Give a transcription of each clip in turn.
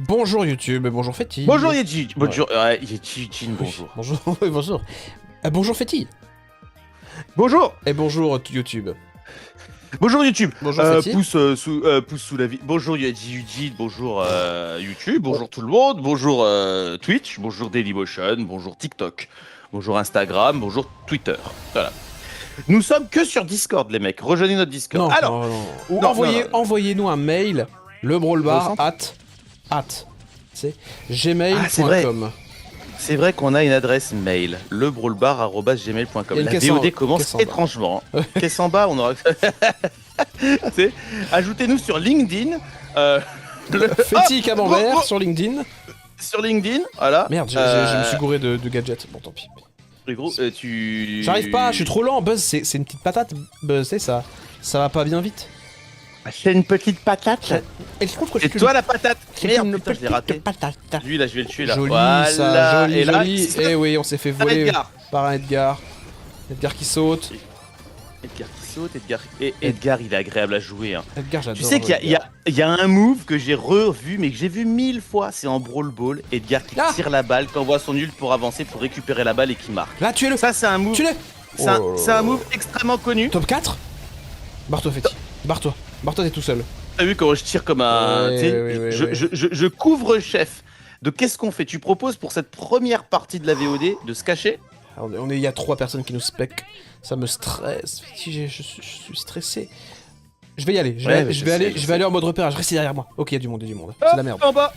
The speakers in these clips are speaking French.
Bonjour YouTube, bonjour Fetty. Bonjour Yedji. Bonjour Yedji, bonjour. Bonjour, oui, bonjour. Bonjour Fetty. Bonjour. Et bonjour YouTube. Bonjour YouTube. Bonjour Fetty. Pouce sous la vie. Bonjour Yedji, bonjour YouTube, bonjour tout le monde, bonjour Twitch, bonjour Dailymotion, bonjour TikTok, bonjour Instagram, bonjour Twitter. Voilà. Nous sommes que sur Discord les mecs. Rejoignez notre Discord. Non, Alors, non, non. Ou non, envoyez-nous un mail, lebrawlbar gmail.com. C'est vrai qu'on a une adresse mail, lebrawlbar@gmail.com. Il y a La une caisse en- VOD commence caisse en bas. étrangement. Caisse en bas, on aura. C'est- Ajoutez-nous sur LinkedIn. Fetty Camembert oh, oh. sur LinkedIn. Sur LinkedIn, voilà. Merde, je me suis gouré de gadgets. Bon, tant pis. Gros, tu. J'arrive pas, je suis trop lent. Buzz, c'est une petite patate. Buzz, c'est ça. Ça va pas bien vite. C'est une petite patate. Et je trouve que Et toi la patate. Merde, une putain, je l'ai raté. patate. Lui là, je vais le tuer là. Joli, Voilà. ça, joli, Et là, joli. Eh oui, on s'est fait Ah, voler Edgar. par un Edgar. Edgar qui saute. Edgar qui saute, Edgar. Et Edgar, il est agréable à jouer. Hein. Edgar, j'adore. Tu sais qu'il y a un move que j'ai revu, mais que j'ai vu 1000 fois, c'est en Brawl Ball. Edgar qui Ah tire la balle, qui envoie son ult pour avancer, pour récupérer la balle et qui marque. Là, tuez-le. Ça, c'est un move. Tuez-le. C'est un move extrêmement connu. Top 4. Barre-toi, Fetty. Barre-toi. Barre-toi, t'es tout seul. T'as vu comment je tire comme un. Ouais, tu sais, ouais, je couvre chef. De qu'est-ce qu'on fait? Tu proposes pour cette première partie de la VOD de se cacher? Il y a 3 personnes qui nous spec. Ça me stresse. Fetty, je suis stressé. Je vais y aller. Je vais aller en mode repérage. Restez derrière moi. Ok, il y a du monde, C'est la merde. En bas,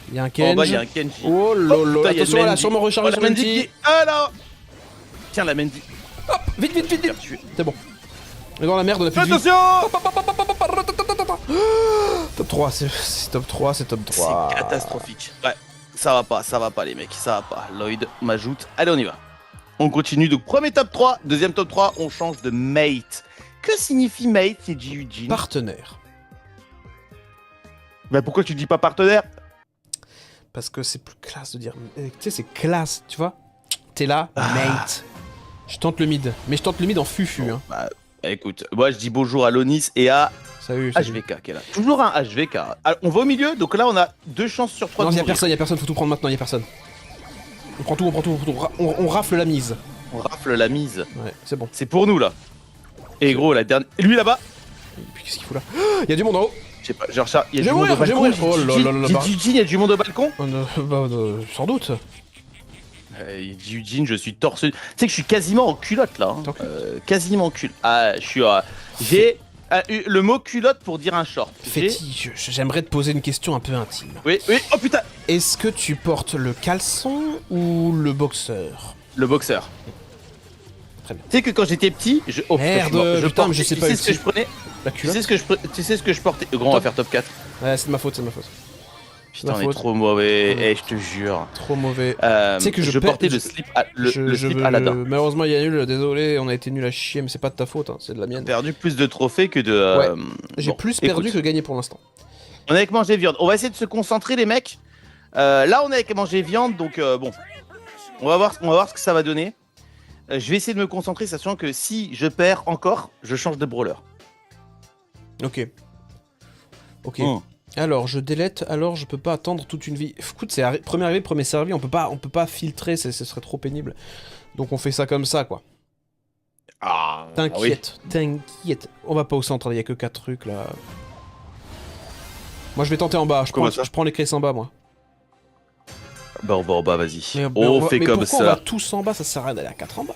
Il y a un en Kenj. bas, il y a un Kenji. Oh lolo. putain, il y a Attention le là, Mendy. sur mon recharge Oh, sur la Mendy Mendy. qui- Ah là. Tiens, la Mendy. Vite, vite, vite, vite. Tué. C'est bon. On est dans la merde, on a plus de vie. Attention. Top 3, c'est top 3, c'est top 3. C'est catastrophique. Ouais, ça va pas les mecs, ça va pas. Lloyd m'ajoute. Allez, on y va. On continue. Donc, premier top 3, deuxième top 3, on change de mate. Que signifie mate, Yeji Eugene? Partenaire. Bah, pourquoi tu dis pas partenaire? Parce que c'est plus classe de dire. Tu sais, c'est classe, tu vois. T'es là, mate. Je tente le mid. Mais je tente le mid en fufu. Hein. Bah, écoute, moi je dis bonjour à Lonis et à Salut. HVK qui est là. Toujours un HVK. Alors, on va au milieu, donc là on a 2 chances sur 3 Non, de y'a mourir. personne, faut tout prendre maintenant, y'a personne. On prend tout. On rafle la mise. On rafle la mise. Ouais, c'est bon. C'est pour nous là. Et gros, la dernière. Lui là-bas. Et puis qu'est-ce qu'il fout là? Y'a du monde en haut. Je sais pas, genre ça, il y a Je du vais monde au mourir, balcon. je vais mourir. Oh là là là là. Yeji Eugene, il y a du monde au balcon. Sans doute. Yeji Eugene, je suis torse. Tu sais que je suis quasiment en culotte là. Hein. Quasiment en culotte. Ah, je suis. J'ai eu le mot culotte pour dire un short. Fetty, j'aimerais te poser une question un peu intime. Oui, oui. Oh putain. Est-ce que tu portes le caleçon ou le boxeur? Le boxeur. Très bien. Tu sais que quand j'étais petit, oh, Merde, putain, putain, portais- mais je sais tu pas sais où ce que c'est. je prenais. La Tu culotte. sais ce que je portais. Gros, on va faire top 4. Ouais, c'est de ma faute. Putain, Ma on est faute. trop mauvais. Ouais. Eh, je te jure. Trop mauvais. Tu sais que je portais perds- le slip, le slip Aladdin. Malheureusement, il y a nul, désolé, on a été nul à chier, mais c'est pas de ta faute, hein, c'est de la mienne. Perdu plus de trophées que de. Ouais. J'ai bon, plus perdu écoute. que gagné pour l'instant. On est avec manger viande. On va essayer de se concentrer, les mecs. Là, on est avec manger viande, donc bon. On va voir ce que ça va donner. Je vais essayer de me concentrer, sachant que si je perds encore, je change de brawler. Ok. Ok. Hmm. Alors, je délète, alors je peux pas attendre toute une vie. Écoute, c'est premier arrivé, premier servi, on peut pas filtrer, ce serait trop pénible. Donc on fait ça comme ça, quoi. Ah, T'inquiète, t'inquiète. On va pas au centre, il y a que 4 trucs, là. Moi, je vais tenter en bas, Comment ça je prends les caisses en bas, moi. Bah, vas-y. Mais On fait mais comme pourquoi on va ça. tous en bas, ça sert à rien d'aller à 4 en bas.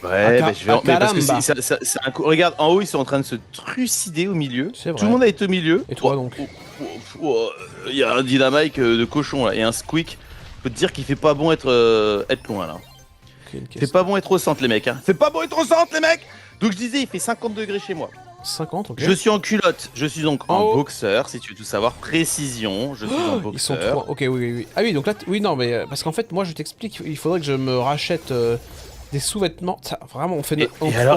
Ouais, À bah, je vais en... ca- mais parce que caramba. c'est un coup. Regarde, en haut, ils sont en train de se trucider au milieu. C'est vrai. Tout le monde a été au milieu. Et toi, Oh, donc il y a un dynamite de cochon là et un squeak. Je peux te dire qu'il fait pas bon être loin là. Ok, une caisse. C'est pas bon être au centre les mecs. Hein. C'est pas bon être au centre les mecs. Donc je disais, il fait 50 degrés chez moi. 50, ok. Je suis en culotte. Je suis donc En en haut. boxeur, si tu veux tout savoir. Précision. Je suis en Ils sont boxeur. 3. Ok, oui. Ah oui, donc là, oui, non, mais parce qu'en fait, moi, je t'explique, il faudrait que je me rachète des sous-vêtements. Ça, vraiment, on fait.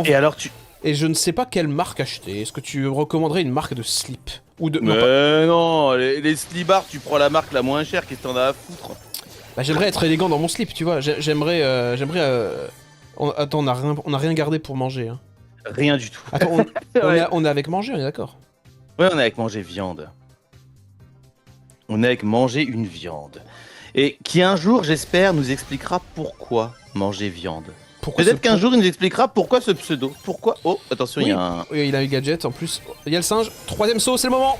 Et alors tu. Et je ne sais pas quelle marque acheter. Est-ce que tu recommanderais une marque de slip ou de. Mais Non, pas- non, les slibards, tu prends la marque la moins chère. Qu'est-ce que t'en as à foutre? Bah, j'aimerais être élégant dans mon slip, tu vois. J'aimerais. Attends, on a rien gardé pour manger. Hein. Rien du tout. Attends, Ouais. on est avec manger, on est d'accord. Ouais, on est avec manger viande. On est avec manger une viande. Et qui un jour, j'espère, nous expliquera pourquoi manger viande. Peut-être qu'un jour, il nous expliquera pourquoi ce pseudo. Pourquoi... Oh, attention, il y a un... Oui, il a eu gadget, en plus. Il y a le singe. 3ème saut, c'est le moment.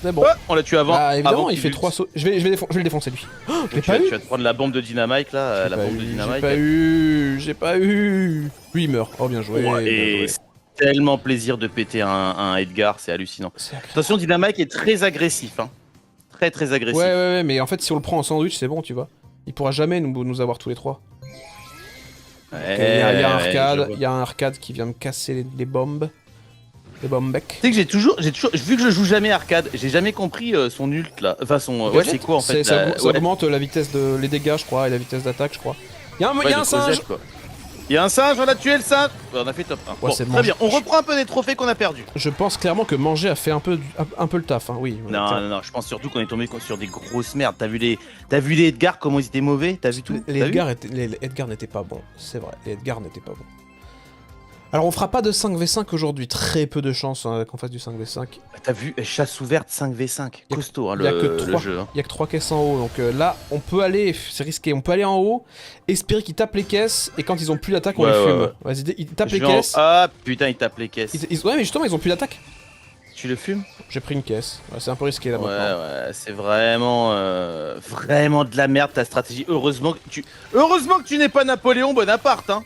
Mais bon. Oh, on l'a tué avant. Ah, évidemment, avant il fait 3 sauts. Je vais le défoncer, lui. Oh, je l'ai tu pas eu. vas te prendre la bombe de dynamite, là. La bombe de dynamite. J'ai pas eu. Lui, il meurt. Oh, bien joué. Oh, et c'est tellement plaisir de péter un Edgar, c'est hallucinant. Attention, dynamite est très agressif, hein. Très agressif. Ouais, mais en fait, si on le prend en sandwich, c'est bon, tu vois. Il pourra jamais nous avoir tous les 3. Ouais, il y a un arcade, il y a un arcade qui vient me casser les bombes. Les bombes bec. Tu sais que j'ai toujours, vu que je joue jamais arcade, j'ai jamais compris son ult là. Enfin, son. Ouais, c'est quoi en fait ça augmente la vitesse les dégâts, je crois, et la vitesse d'attaque, je crois. Il y a un singe. Il y a un singe, on a tué le singe. On a fait top 1. Bon, très bien, on reprend un peu des trophées qu'on a perdus. Je pense clairement que manger a fait un peu le taf, hein, oui. Non, je pense surtout qu'on est tombé sur des grosses merdes. T'as vu les Edgar, comment ils étaient mauvais? T'as vu tout? Les Edgar n'étaient pas bons, c'est vrai, les Edgar n'étaient pas bons. Alors on fera pas de 5v5 aujourd'hui, très peu de chance hein, qu'on fasse du 5v5. T'as vu, chasse ouverte 5v5, costaud hein, le jeu. Il y a que 3 caisses en haut, donc là on peut aller, c'est risqué, on peut aller en haut, espérer qu'ils tapent les caisses, et quand ils ont plus d'attaque on les fume. Vas-y, ils tapent les caisses. Ah putain, ils tapent les caisses. Ouais mais justement ils ont plus d'attaque. Tu le fumes? J'ai pris une caisse, c'est un peu risqué là maintenant. Ouais, c'est vraiment de la merde ta stratégie. Heureusement que tu n'es pas Napoléon Bonaparte hein.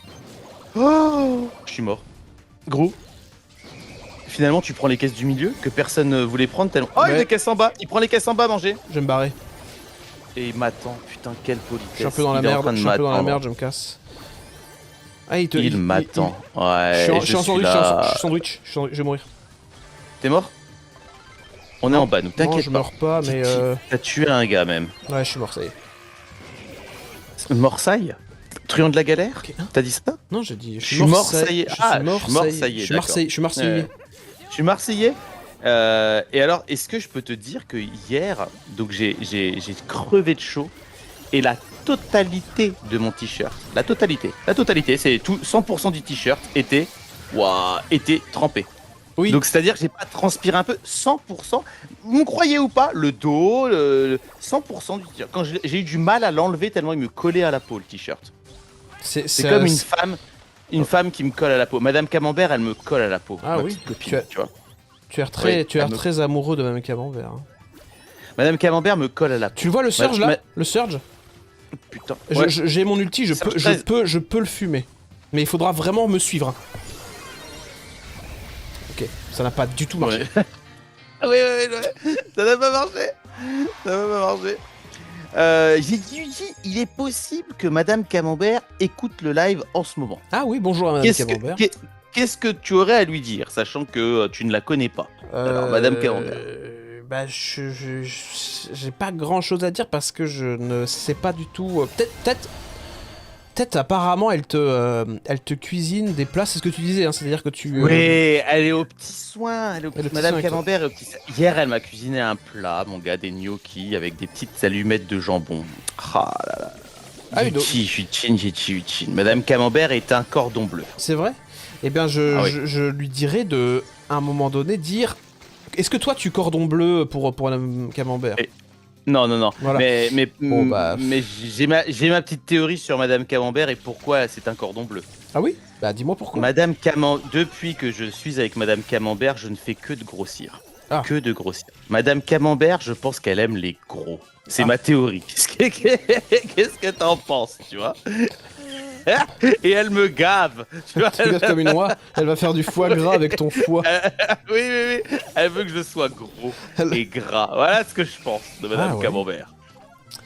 Oh, je suis mort. Gros. Finalement, tu prends les caisses du milieu que personne ne voulait prendre tellement. Oh, il y a des caisses en bas. Il prend les caisses en bas, manger. Je vais me barrer. Et il m'attend. Putain, quelle politesse. Je suis un peu dans la merde. Je me casse. Ah, il m'attend. Ouais. Je suis en sandwich. Je vais mourir. T'es mort? On est en bas, nous. T'inquiète pas. Je meurs pas, mais. T'as tué un gars même. Ouais, je suis mort, ça y est. Morsaille? Truand de la galère okay, hein. T'as dit ça? Non, j'ai dit. Je suis mort, ça y est. Ah, je suis marseillais. Je suis marseillais. Et alors, est-ce que je peux te dire que hier, donc j'ai crevé de chaud et la totalité de mon t-shirt, la totalité, c'est tout, 100% du t-shirt était trempé. Oui. Donc c'est-à-dire que j'ai pas transpiré un peu, 100%. Vous me croyez ou pas, le dos, 100% du t-shirt. Quand j'ai eu du mal à l'enlever tellement il me collait à la peau le t-shirt. C'est comme une femme qui me colle à la peau. Madame Camembert, elle me colle à la peau. Ah oui, copine, tu vois. Tu es très amoureux de Madame Camembert. Hein. Madame Camembert me colle à la peau. Tu vois le surge là? Le surge? Putain. J'ai mon ulti, je peux le fumer. Mais il faudra vraiment me suivre. Hein. Ok, ça n'a pas du tout marché. Oui, ça n'a pas marché. J'ai dit, il est possible que Madame Camembert écoute le live en ce moment. Ah oui, bonjour à Madame Camembert. Qu'est-ce que tu aurais à lui dire, sachant que tu ne la connais pas? Alors, Madame Camembert. Bah, j'ai pas grand chose à dire parce que je ne sais pas du tout. Peut-être apparemment elle te cuisine des plats, c'est ce que tu disais, hein, c'est-à-dire que tu... Oui, elle est aux petits soins, Madame Camembert est aux petits soins. Hier, elle m'a cuisiné un plat, mon gars, des gnocchis avec des petites allumettes de jambon. Ah là là. Ah oui, j'ai chin. Madame Camembert est un cordon bleu. C'est vrai? Eh bien, je lui dirais à un moment donné, dire... Est-ce que toi, tu cordon bleu pour Madame Camembert? Non. Voilà. Mais j'ai ma petite théorie sur Madame Camembert et pourquoi c'est un cordon bleu. Ah oui? Bah dis-moi pourquoi. Depuis que je suis avec Madame Camembert, je ne fais que de grossir. Ah. Que de grossir. Madame Camembert, je pense qu'elle aime les gros. C'est ma théorie. Qu'est-ce que t'en penses, tu vois? Et elle me gave. Tu vois, elle comme une oie. Elle va faire du foie gras avec ton foie. Oui. Elle veut que je sois gros et gras. Voilà ce que je pense de Madame Camembert.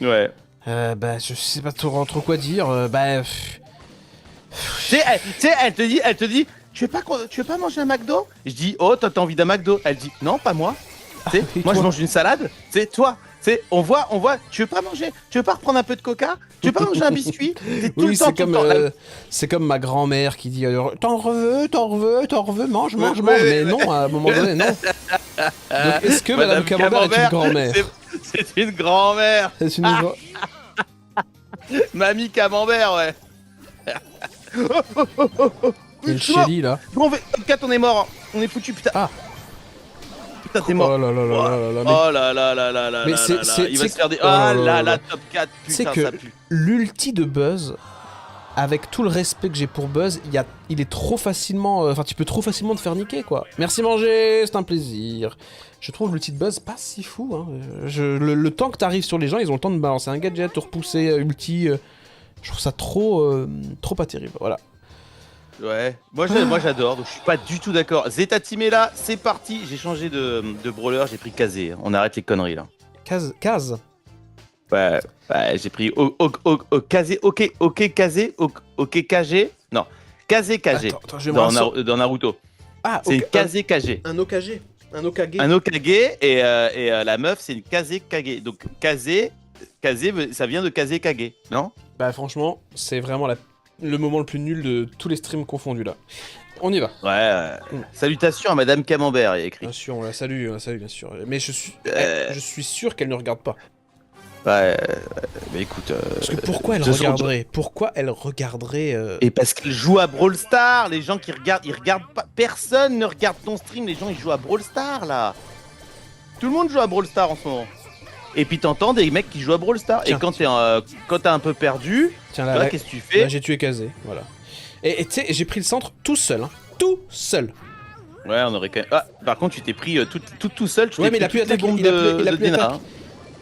Ouais. Bah, je sais pas trop quoi dire. Tu sais, elle te dit, tu veux pas manger un McDo? Je dis, oh, t'as envie d'un McDo? Elle dit, non, pas moi. Moi, je mange une salade. C'est toi. On voit, tu veux pas manger? Tu veux pas reprendre un peu de coca? Tu veux pas manger un biscuit? Oui, c'est comme ma grand-mère qui dit t'en veux, mange, mais non, à un moment donné, non. Donc, est-ce que Madame Camembert est une grand-mère? C'est une grand-mère. C'est une Mamie Camembert, ouais. Et le chéri, là. Bon, Top 4, on est mort. On est foutu, putain. Ah. Putain, t'es mort. Oh là là là là là là, mais Oh là là là là là Mais là c'est- là c'est- là. Il va c'est- se faire des... oh là Ah là là là. là, top 4, C'est putain, que- ça pue. l'ulti de Buzz, avec tout le respect que j'ai pour Buzz, il est trop facilement... Enfin, tu peux trop facilement te faire niquer, quoi. Merci manger, c'est un plaisir. Je trouve l'ulti de Buzz pas si fou, hein. Le temps que t'arrives sur les gens, ils ont le temps de balancer un gadget, de repousser, ulti... je trouve ça trop pas terrible, voilà. Ouais, moi j'adore, donc je suis pas du tout d'accord. Zeta Team est là, c'est parti. J'ai changé de brawler, j'ai pris Kazé. On arrête les conneries là. Kaz. Ouais, j'ai pris Kazé, ok Kazé, ok KG. Non, Kazé KG Attends, je vais me dans Naruto. Ah, C'est une Kazé KG. Un Okage. Un Okage. Un Okage et la meuf c'est une Kazé Kage. Donc Kazé, ça vient de Kazé Kage, non? Bah franchement, c'est vraiment le moment le plus nul de tous les streams confondus là. On y va. Ouais, salutations à Madame Camembert, il y a écrit. Bien sûr, on la salue, bien sûr. Mais je suis sûr qu'elle ne regarde pas. Ouais, mais écoute. Parce que pourquoi elle de toute façon, regarderait Pourquoi elle regarderait Et parce qu'elle joue à Brawl Stars, les gens qui regardent, ils regardent pas. Personne ne regarde ton stream, les gens ils jouent à Brawl Stars là. Tout le monde joue à Brawl Stars en ce moment. Et puis t'entends des mecs qui jouent à Brawl Stars. Tiens. Et quand t'es un peu perdu, Tiens toi, là, qu'est-ce que tu fais? là j'ai tué Kazé, voilà. Et tu sais, j'ai pris le centre tout seul, hein. Tout seul. Ouais, on aurait quand même. Ah, par contre, tu t'es pris tout seul. Tu Ouais, t'es mais il a pris plus toutes les d'attaque, bombes il a plus de Dina, d'attaque. hein.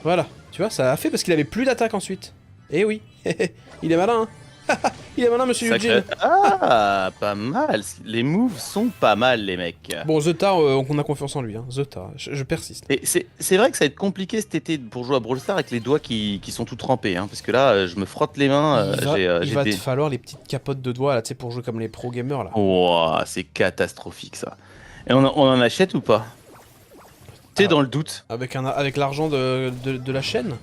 Voilà. Tu vois, ça a fait parce qu'il avait plus d'attaque ensuite. Eh oui. Il est malin, hein. Il est malin, monsieur Sacré- Eugene. Ah, pas mal. Les moves sont pas mal, les mecs. Bon, Zeta, on a confiance en lui, hein. Zeta, je persiste. Et c'est vrai que ça va être compliqué cet été pour jouer à Brawl Stars avec les doigts qui sont tout trempés, hein, parce que là, je me frotte les mains. Il va te falloir les petites capotes de doigts là, tu sais, pour jouer comme les pro gamers là. Ouah, c'est catastrophique ça. Et on en achète ou pas? T'es Alors, dans le doute. Avec l'argent de la chaîne.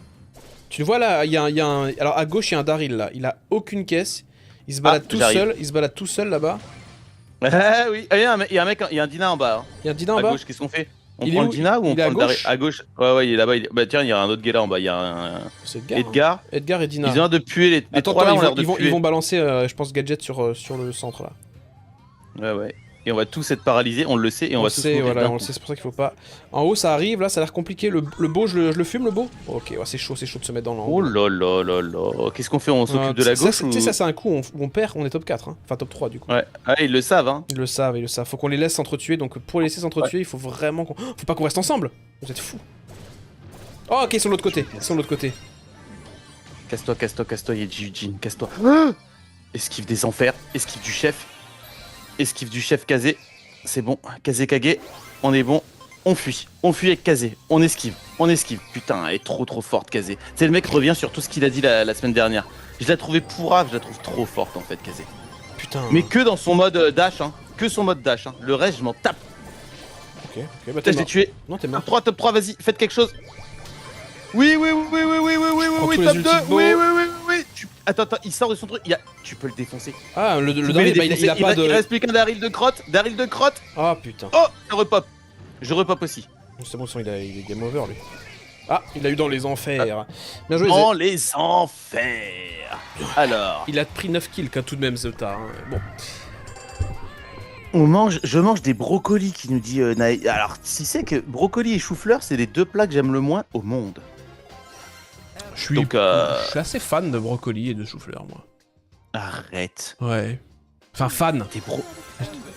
Tu le vois là, il y a un... Alors à gauche, il y a un Daryl là. Il a aucune caisse. Il se balade tout j'arrive. seul. Il se balade tout seul là-bas. Ah oui, il y a un mec, il y a un Dina en bas. Hein. Il y a un Dina en À bas. gauche, qu'est-ce qu'on fait? On Il prend est le où? Dina ou on Il est à prend le Daryl? gauche À gauche. Ouais, il est là-bas. Bah tiens, il y a un autre gars là en bas. Il y a un C'est Edgar. Edgar. Hein. Edgar et Dina. Ils ont l'air de puer les Attends, trois là ont l'air attends, de ils puer. vont balancer, je pense, gadget sur le centre là. Ouais. Et on va tous être paralysés, on le sait, et on va tous sait, mourir voilà, d'un on le coup. sait, c'est pour ça qu'il faut pas. En haut, ça arrive, là, ça a l'air compliqué. Le beau, je le fume, le beau. Ok, ouais, c'est chaud de se mettre dans Oh l'angle. là là là là. Qu'est-ce qu'on fait? On s'occupe de la gauche Tu sais, ça, c'est un coup où on perd, on est top 4, hein. Enfin top 3 du coup. Ouais, ils le savent, hein. Ils le savent. Faut qu'on les laisse s'entretuer, donc pour les laisser s'entretuer, il faut vraiment qu'on... Faut pas qu'on reste ensemble. Vous êtes fous. Oh, ok, ils sont de l'autre côté. Casse-toi, Eugene, casse-toi. Esquive des enfers, esquive du chef Kazé. C'est bon, Kazé Kage, on est bon. On fuit avec Kazé, on esquive. Putain, elle est trop forte, Kazé. C'est le mec revient sur tout ce qu'il a dit la semaine dernière. Je l'ai trouvé pourrave, je la trouve trop forte en fait, Kazé. Putain. Mais que dans son mode dash, hein. Que son mode dash, hein. Le reste, je m'en tape. Ok, bah Putain, t'es je l'ai mort. tué. Non, t'es mort. Top 3, vas-y, faites quelque chose. Oui, prends tous les top ultis 2. de Beau. Oui. Attends, il sort de son truc. Tu peux le défoncer. Ah, le Tu peux Daryl, les bah, défoncer. il a pas de... Il reste plus qu'un Daryl de crotte. Ah, putain. Oh, ça repop. Je repop aussi. C'est bon, il est game over, lui. Ah, il a eu dans les enfers. Bien joué, Dans les enfers. Alors, Il a pris 9 kills, quand tout de même, Zeta. Hein. Bon. je mange des brocolis qui nous dit Naï. Alors, si c'est que brocoli et chou-fleur, c'est les deux plats que j'aime le moins au monde. Je suis assez fan de brocoli et de chou-fleur, moi. Arrête. Ouais. Enfin, fan. T'es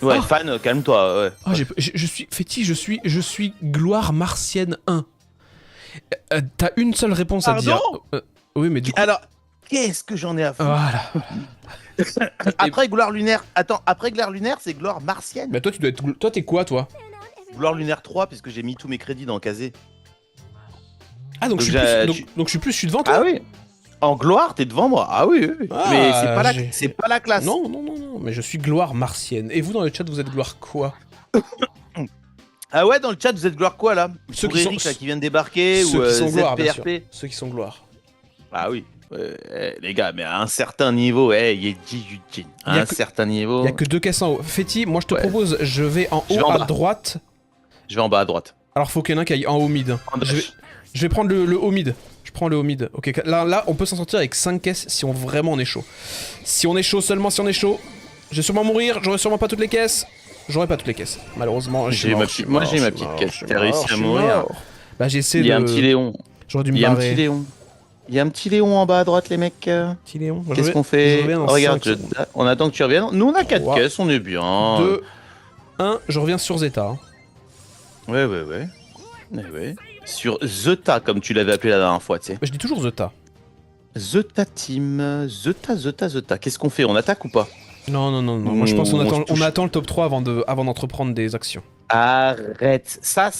Ouais, Oh. fan, calme-toi. Ouais. Oh, je suis... Féti, je suis gloire martienne 1. T'as une seule réponse à dire. Oui, mais du coup... Alors, qu'est-ce que j'en ai à foutre? Voilà. Après gloire lunaire, après gloire lunaire, c'est gloire martienne. Mais toi, tu dois être... Toi, t'es quoi, toi? Gloire lunaire 3, puisque j'ai mis tous mes crédits dans Kazé. Ah, donc Donc je suis devant toi? Ah oui. En gloire, t'es devant moi. Ah oui. Ah, Mais j'ai- c'est pas la classe. Non, mais je suis gloire martienne. Et vous, dans le chat, vous êtes gloire quoi? Ah ouais, dans le chat, vous êtes gloire quoi là? Ceux Pour qui Eric, sont- là, qui vient de débarquer Ceux ou qui sont gloire, bien sûr. ZPRP. Ceux qui sont gloire. Ah oui. Les gars, mais à un certain niveau, il y a Eugene. Il y a À un que- certain niveau. Il y a que 2 caisses en haut. Féti, moi, je te Ouais. propose, je vais en Je vais haut en à bas. droite. Je vais en bas à droite. Alors, faut qu'il y en ait un qui aille en haut mid. En dash. Je vais prendre le haut mid. Je prends le haut mid. Ok, là, on peut s'en sortir avec 5 caisses si on vraiment on est chaud. Si on est chaud, seulement si on est chaud. Je vais sûrement mourir, j'aurai sûrement pas toutes les caisses. J'aurais pas toutes les caisses. Malheureusement, J'ai ma petite- moi, j'ai ma petite caisse. T'as réussi à mourir. Bah j'essaie Il de... y a un petit Léon. J'aurais dû me Il y a un barrer. petit Léon. Il y a un petit Léon en bas à droite, les mecs. Petit Léon. Moi, je Qu'est-ce reviens- qu'on je fait? reviens dans Regarde, 5 secondes. on attend que tu reviennes. Nous, on a 4 3, caisses, on est bien. 2, 1, je reviens sur Zeta. Hein. Ouais. Ouais. Sur Zeta, comme tu l'avais appelé la dernière fois, tu sais. Bah, je dis toujours Zeta. Zeta Team. Zeta. Qu'est-ce qu'on fait? On attaque ou pas? Non. Moi je pense qu'on On se attend, touche. on attend le top 3 avant d'entreprendre des actions. Arrête. Ça,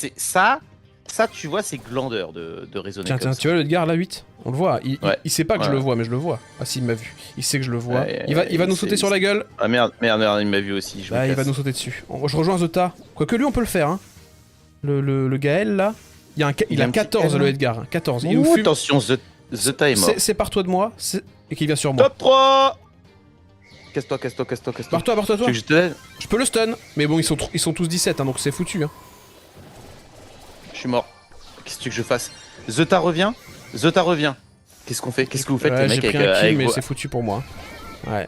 tu vois, c'est glandeur de raisonner Tiens, comme ça. tu vois le Edgar là 8? On le voit. Ouais. Il sait pas que je Ouais. le vois, mais je le vois. Ah si, il m'a vu. Il sait que je le vois. Ouais, il va nous c'est- sauter sur la gueule. Ah merde, il m'a vu aussi. Je me Bah, il va casse. nous sauter dessus. Je rejoins Zeta. Quoique lui, on peut le faire. Hein. Le Gaël là. Il a Il y a un petit 14 Gaël, le hein. Edgar. 14. Il Ouh, fume. attention, Zeta est mort. C'est par toi de moi. Et qu'il vient sur moi. Top 3. Casse-toi. Barre-toi. Tu veux que je te l'aide? Je peux le stun. Mais bon, ils sont tous 17, hein, donc c'est foutu. Hein. Je suis mort. Qu'est-ce que tu veux que je fasse? Zeta revient. Qu'est-ce qu'on fait? Qu'est-ce que vous faites, Ouais, les j'ai mecs, pris un kill, mais vos- c'est foutu pour moi. Ouais.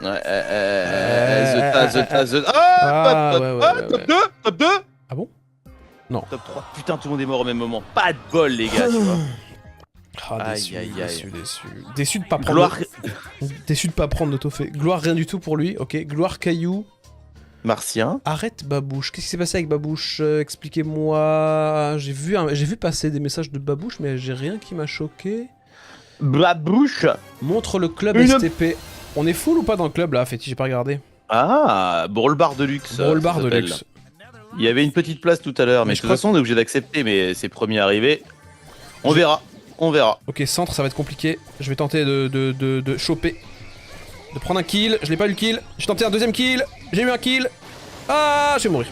Zeta. Ah, Top ouais. top 2. Top 2. Ah bon? Non. Top 3. Putain, tout le monde est mort au même moment. Pas de bol, les gars, tu vois. Ah, déçu, Aïe. déçu de pas prendre. Gloire. Déçu de pas prendre l'autofait. Gloire, rien du tout pour lui. Ok. Gloire, caillou. Martien. Arrête Babouche. Qu'est-ce qui s'est passé avec Babouche? Expliquez-moi. J'ai vu passer des messages de Babouche, mais j'ai rien qui m'a choqué. Babouche. Montre le club Une- STP. On est full ou pas dans le club là, Féti? J'ai pas regardé. Ah, Brawl Bar de luxe. Brawl ça Bar de s'appelle. luxe. Il y avait une petite place tout à l'heure, mais Mais de je toute crois façon, on est obligé d'accepter, mais c'est premier arrivé. On verra. Ok, centre, ça va être compliqué. Je vais tenter de choper. De prendre un kill. Je l'ai pas eu le kill. J'ai tenté un deuxième kill. J'ai eu un kill. Ah, je vais mourir.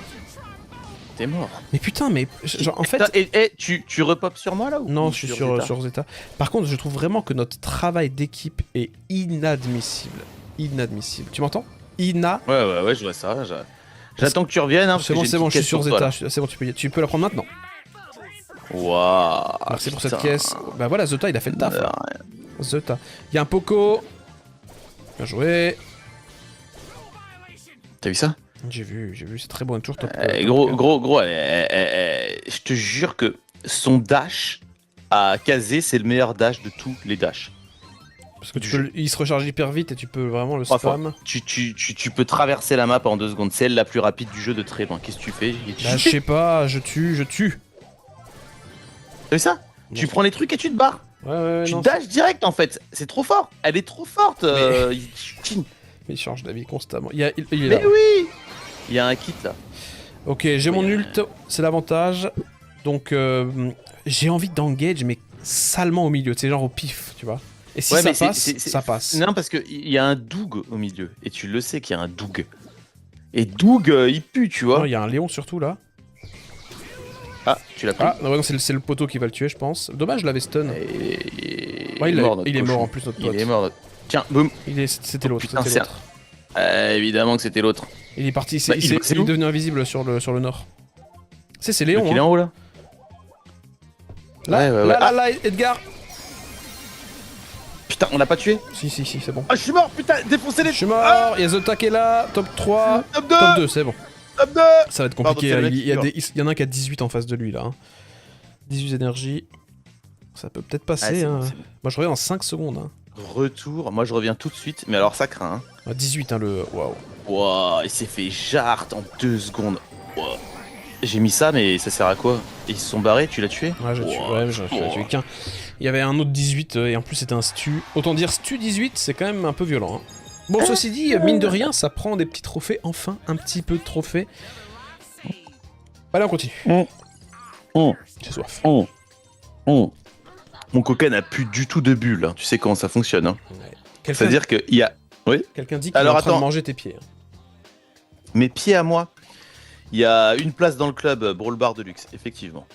T'es mort. Mais putain, mais genre, en fait. Et tu repopes sur moi là ou Non, ou je suis Zeta sur Zeta. Par contre, je trouve vraiment que notre travail d'équipe est inadmissible. Inadmissible. Tu m'entends? Ouais, je vois ça. J'attends que tu reviennes. Hein, C'est bon, je suis sur Zeta. C'est bon, tu peux la prendre maintenant. Waouh. Merci pour cette putain. caisse. Bah voilà, Zeta, il a fait le taf. Là. Zeta. Il y a un Poco. Bien joué. T'as vu ça? J'ai vu, c'est très bon, toujours top. Gros, je te jure que son dash à Kazé, c'est le meilleur dash de tous les dashs. Parce que il se recharge hyper vite et tu peux vraiment le Trois spam. Tu peux traverser la map en 2 secondes. C'est elle la plus rapide du jeu de très loin. Qu'est-ce que tu fais? Bah, je sais pas, je tue. T'as vu ça? Non. Tu prends les trucs et tu te barres. Ouais, Tu non. dash direct en fait. C'est trop fort. Elle est trop forte. Mais il change d'avis constamment. Il est là. Mais oui. Il y a un kit là. Ok, j'ai mon ult, c'est l'avantage. Donc, j'ai envie d'engage, mais salement au milieu, c'est genre au pif, tu vois. Et si Ouais, ça mais passe, ça passe. Non, parce qu'il y a un Doug au milieu. Et tu le sais qu'il y a un Doug. Et Doug, il pue, tu vois. Il y a un Léon surtout là. Ah, tu l'as pris. Ah, non, c'est le poteau qui va le tuer, je pense. Dommage, je l'avais stun. Ouais, Il est mort en plus, notre pote. Il est mort. Tiens, boum. C'était l'autre. Putain, C'était c'est l'autre. Évidemment que c'était l'autre. Il est parti, Bah, il il est est où devenu invisible sur le nord. C'est Léon. Donc, il est Hein. en haut là. Là, Ouais. là, Edgar. Putain, on l'a pas tué. Si, c'est bon. Ah, je suis mort, putain, défoncez les. Je suis mort, il y a Zota qui est là, top 3, Top 2. top 2, c'est bon. Top 2. Ça va être Pardon, compliqué, c'est le il y mec en a un qui a 18 en face de lui là. Hein. 18 énergie. Ça peut peut-être passer. c'est hein. bon, c'est bon. Moi je reviens en 5 secondes. Hein. Retour. Moi, je reviens tout de suite. Mais alors, ça craint. Hein. Ah, 18 hein, le. Waouh. Wow, il s'est fait jarte en 2 secondes. Wow. J'ai mis ça, mais ça sert à quoi? Ils se sont barrés, tu l'as tué? Ouais, j'ai tué, ouais, j'en ai tué qu'un. Il y avait un autre 18 et en plus c'était un stu. Autant dire stu 18, c'est quand même un peu violent. Hein. Bon, ceci dit, mine de rien, ça prend des petits trophées. Enfin, un petit peu de trophées. Allez, on continue. J'ai soif. Mon coca n'a plus du tout de bulles. Hein. Tu sais comment ça fonctionne. Hein. Ouais. Quelqu'un C'est-à-dire qu'il y a. Oui. quelqu'un dit qu'il est Alors, en train de attends. manger tes pieds. Hein. Mes pieds à moi. Il y a une place dans le club Brawl Bar de luxe, effectivement.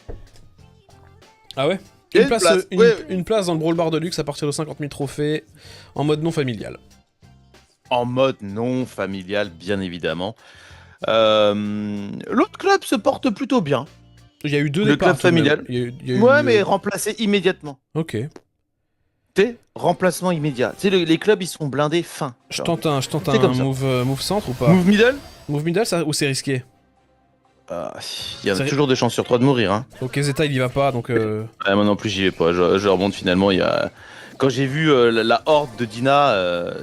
Ah ouais Il y a une place, ouais. une place dans le Brawl Bar de luxe à partir de 50 000 trophées en mode non familial. En mode non familial, bien évidemment. L'autre club se porte plutôt bien. Il y a eu deux Le départs. club familial. Il y a eu, Ouais, mais remplacé immédiatement. Ok. Tu sais, remplacement immédiat. Tu sais, les clubs, ils sont blindés fin. Je tente un C'est comme ça. move centre ou pas Move middle. Move middle ça, ou c'est risqué? Il y a toujours 2 chances sur 3 de mourir. Hein. Ok, Zeta il y va pas donc. Moi non plus j'y vais pas. Je remonte finalement. Quand j'ai vu la horde de Dina,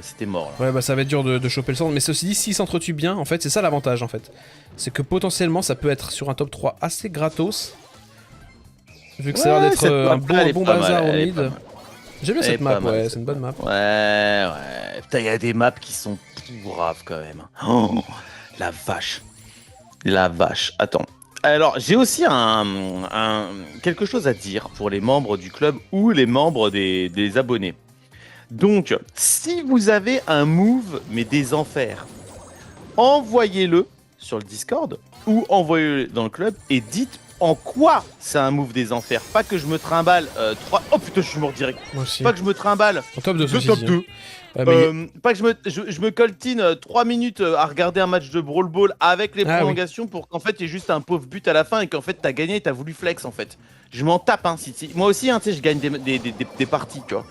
c'était mort. Là. Ouais, bah ça va être dur de choper le centre. Mais ceci dit, s'ils s'entretuent bien, en fait, c'est ça l'avantage en fait. C'est que potentiellement ça peut être sur un top 3 assez gratos. Vu que ça a l'air d'être un bon bazar au mid. J'aime bien cette map, ouais, c'est une bonne map. Ouais. Putain, il y a des maps qui sont pourraves quand même. Oh, la vache. La vache. Attends. Alors, j'ai aussi quelque chose à dire pour les membres du club ou les membres des abonnés. Donc, si vous avez un move, mais des enfers, envoyez-le sur le Discord ou envoyez-le dans le club et dites en quoi c'est un move des enfers. Pas que je me trimballe 3... Oh putain, je suis mort direct. Moi aussi. Pas que je me trimballe En top 2, top 2. Ouais, Pas que je me coltine 3 minutes à regarder un match de Brawl Ball avec les prolongations pour qu'en fait il y ait juste un pauvre but à la fin et qu'en fait t'as gagné et t'as voulu flex en fait. Je m'en tape hein. Moi aussi hein, tu sais je gagne des parties tu vois.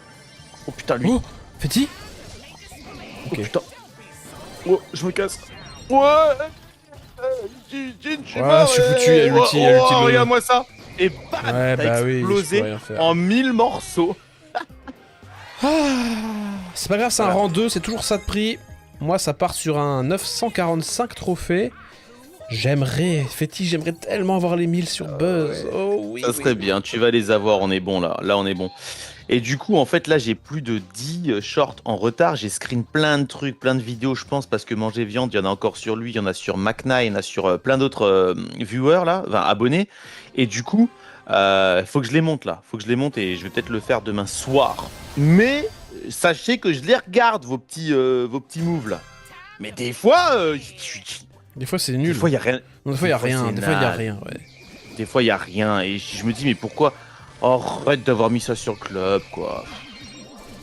Oh putain lui. Oh, Fetty. Ok. Oh putain. Oh je me casse. Ouais. Je suis mort. Je suis foutu, il y a l'ulti, regarde-moi ça. Et bam, ouais, t'as explosé en 1000 morceaux. C'est pas grave, c'est un rang 2, c'est toujours ça de prix. Moi, ça part sur un 945 trophées. Fetty, j'aimerais tellement avoir les 1000 sur Buzz. Ouais. Oh oui. Ça serait bien, tu vas les avoir, on est bon là. Là, on est bon. Et du coup, en fait, là, j'ai plus de 10 shorts en retard. J'ai screen plein de trucs, plein de vidéos, je pense, parce que Manger Viande, il y en a encore sur lui, il y en a sur Macna, il y en a sur plein d'autres viewers, là, enfin, abonnés. Et du coup, faut que je les monte, là. Faut que je les monte et je vais peut-être le faire demain soir. Mais sachez que je les regarde, vos petits moves, là. Mais des fois, des fois, c'est nul. Des fois, il y a rien. Non, des fois, il y a rien. Des fois, il y a rien, ouais. Des fois, il y a rien. Et je me dis, mais pourquoi... arrête d'avoir mis ça sur le club, quoi.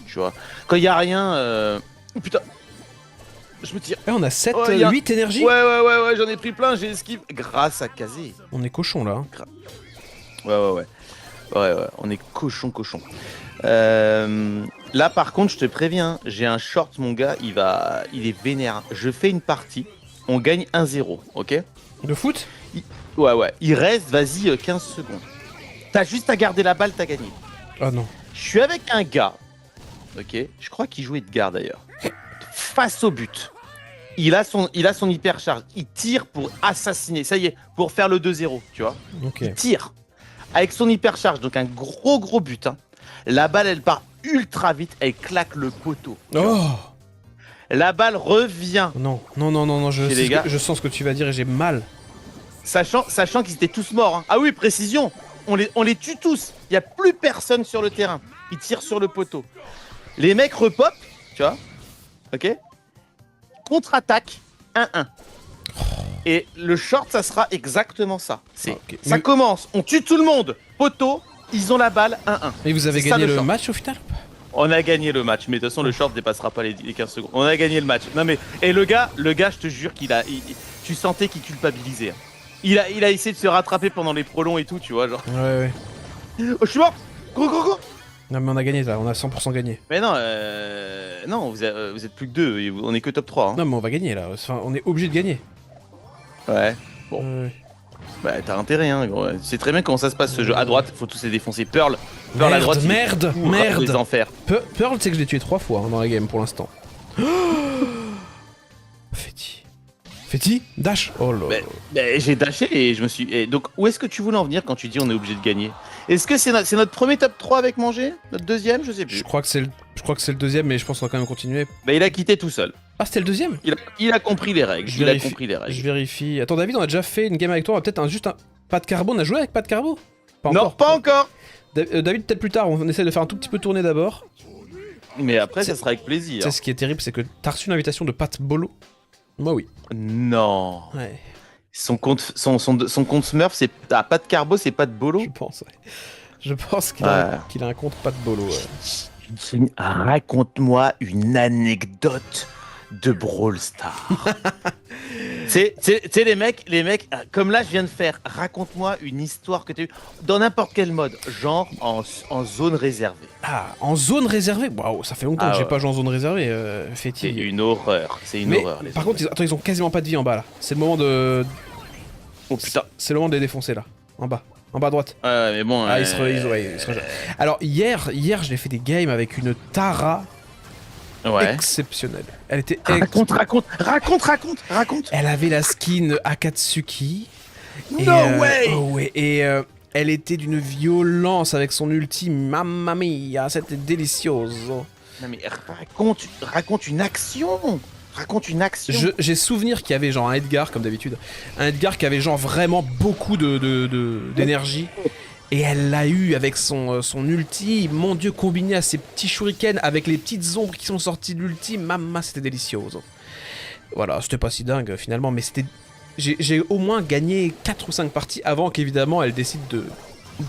Tu vois. Quand il y a rien... Oh putain. Je me tire. On a 8 énergie. Ouais, j'en ai pris plein, j'ai esquive. Grâce à Kazé. On est cochon, là. Ouais, on est cochon. Là, par contre, je te préviens, j'ai un short, mon gars, il est vénère. Je fais une partie, on gagne 1-0, ok? De foot? Ouais. Il reste, vas-y, 15 secondes. T'as juste à garder la balle, t'as gagné. Ah non. Je suis avec un gars, ok? Je crois qu'il jouait de garde d'ailleurs. Face au but. Il a son hypercharge. Il tire pour assassiner. Ça y est, pour faire le 2-0, tu vois? Ok. Il tire. Avec son hypercharge, donc un gros but. Hein. La balle, elle part ultra vite. Elle claque le poteau. Oh! La balle revient. Non. Je sens ce que tu vas dire et j'ai mal. Sachant qu'ils étaient tous morts. Hein. Ah oui, précision. On les tue tous. Il n'y a plus personne sur le terrain. Ils tirent sur le poteau. Les mecs repopent, tu vois. Ok. Contre-attaque, 1-1. Et le short, ça sera exactement ça. Ça commence, on tue tout le monde. Poteau, ils ont la balle, 1-1. Et vous avez gagné le match au final? On a gagné le match, mais de toute façon, le short dépassera pas les 15 secondes. On a gagné le match. Non mais, et le gars, je te jure tu sentais qu'il culpabilisait. Il a essayé de se rattraper pendant les prolongs et tout, tu vois, genre. Ouais. Oh, je suis mort. Go. Non mais on a gagné là, on a 100% gagné. Mais non, vous êtes plus que 2, on est que top 3. Hein. Non mais on va gagner là, enfin, on est obligé de gagner. Ouais, bon. Bah t'as intérêt, hein, gros. C'est très bien comment ça se passe ce jeu. À droite, faut tous les défoncer. Pearl à droite. Merde. Les enfers. Pearl, c'est que je l'ai tué 3 fois hein, dans la game pour l'instant. Fetty, dash. Oh là. Mais j'ai dashé et je me suis... Et donc où est-ce que tu voulais en venir quand tu dis on est obligé de gagner? Est-ce que c'est notre premier top 3 avec Manger? Notre deuxième? Je sais plus. Je crois que c'est le deuxième, mais je pense qu'on va quand même continuer. Bah il a quitté tout seul. Ah c'était le deuxième? Il a compris les règles. Je vérifie. Attends David, on a déjà fait une game avec toi, on a peut-être juste un... Pas de carbo, on a joué avec pas de carbo? Non, pas encore. David, peut-être plus tard, on essaie de faire un tout petit peu tourner d'abord. Mais après ça sera avec plaisir. Tu sais ce qui est terrible, c'est que t'as reçu une invitation de Pat Bolo. Moi oui. Non. Ouais. Son compte Smurf, c'est pas de carbo, c'est pas de bolo. Je pense. Ouais. Je pense qu'il a un compte pas de bolo. Ouais. Raconte-moi une anecdote de Brawl Stars. Tu sais les mecs, comme là je viens de faire. Raconte-moi une histoire que t'as eue dans n'importe quel mode, genre en zone réservée. Ah, en zone réservée. Waouh, ça fait longtemps que j'ai pas joué en zone réservée. Fetty. C'est une horreur. Par contre, ils ont quasiment pas de vie en bas là. C'est le moment de. Oh putain. C'est le moment de les défoncer là, en bas à droite. Ouais, mais bon. Ah, il se Alors hier, je l'ai fait des games avec une Tara exceptionnelle. Elle était raconte. Elle avait la skin Akatsuki. No way. Oh ouais, et elle était d'une violence avec son ulti. Mamma mia, c'était délicioso. Non mais raconte une action. Raconte une action. J'ai souvenir qu'il y avait genre un Edgar, comme d'habitude. Un Edgar qui avait genre vraiment beaucoup d'énergie. Et elle l'a eu avec son ulti. Mon dieu, combiné à ses petits shurikens avec les petites ombres qui sont sorties de l'ulti. Mamma, c'était délicioso. Voilà, c'était pas si dingue finalement, mais c'était... J'ai au moins gagné 4 ou 5 parties avant qu'évidemment elle décide de